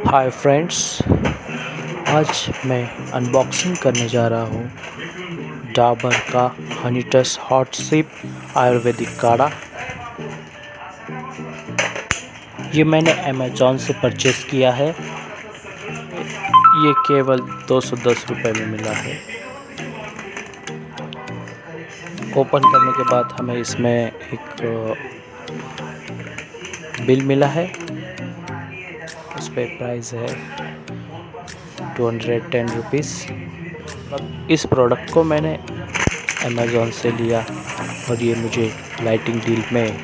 Hi friends, आज मैं unboxing करने जा रहा हूँ डाबर का हनीटस हॉट सिप आयुर्वेदिक काढ़ा। ये मैंने अमेज़ॉन से परचेज़ किया है। ये केवल 210 रुपये में मिला है। ओपन करने के बाद हमें इसमें एक बिल मिला है। उस पर प्राइस है 210 रुपीज़। इस प्रोडक्ट को मैंने अमेज़ॉन से लिया और ये मुझे लाइटिंग डील में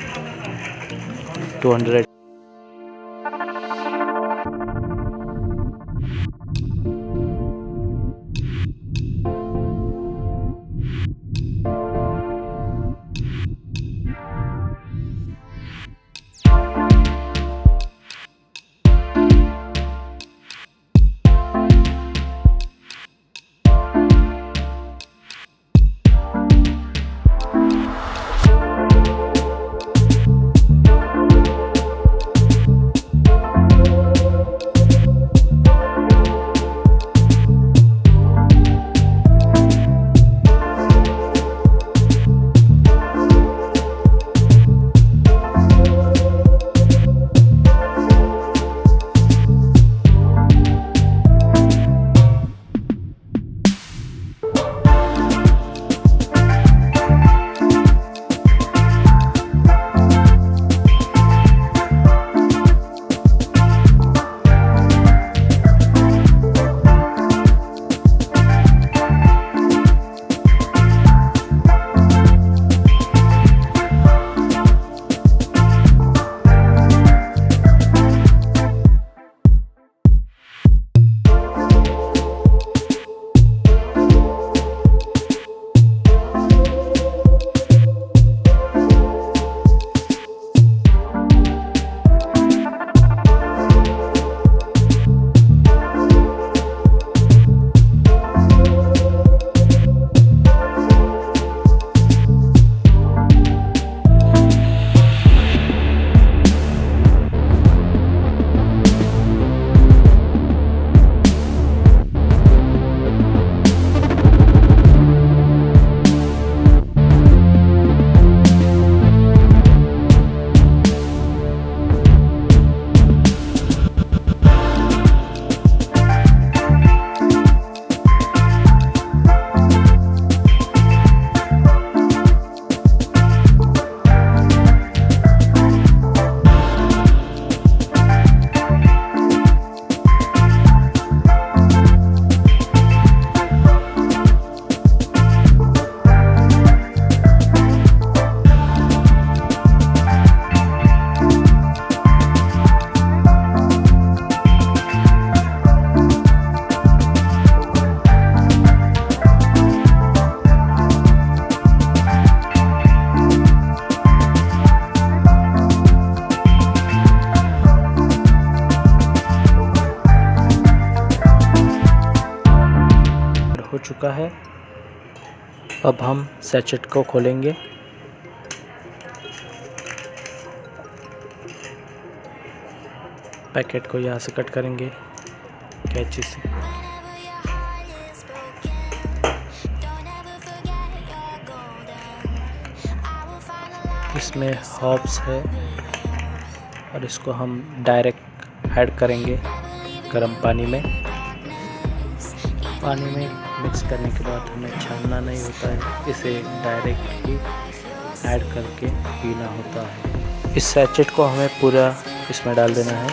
200 हो चुका है। अब हम सैचेट को खोलेंगे। पैकेट को यहाँ से कट करेंगे कैंची से। इसमें हर्ब्स है और इसको हम डायरेक्ट ऐड करेंगे गर्म पानी में। पानी में मिक्स करने के बाद हमें छानना नहीं होता है, इसे डायरेक्ट ही ऐड करके पीना होता है। इस सैचेट को हमें पूरा इसमें डाल देना है।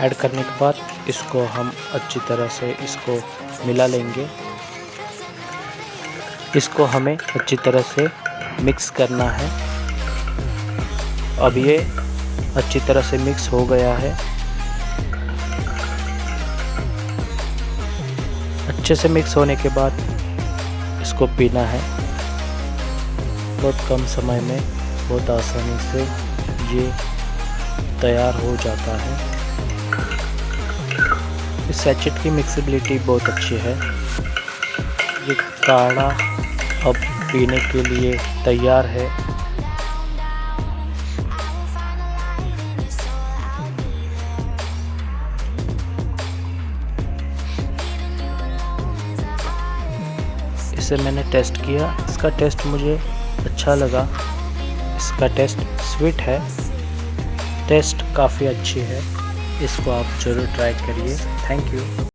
ऐड करने के बाद इसको हम अच्छी तरह से इसको मिला लेंगे। इसको हमें अच्छी तरह से मिक्स करना है। अब ये अच्छी तरह से मिक्स हो गया है। अच्छे से मिक्स होने के बाद इसको पीना है। बहुत कम समय में बहुत आसानी से ये तैयार हो जाता है। इस सैचेट की मिक्सिबिलिटी बहुत अच्छी है। ये काढ़ा अब पीने के लिए तैयार है। इसे मैंने टेस्ट किया। इसका टेस्ट मुझे अच्छा लगा। इसका टेस्ट स्वीट है, टेस्ट काफ़ी अच्छी है। इसको आप ज़रूर ट्राई करिए। Thank you.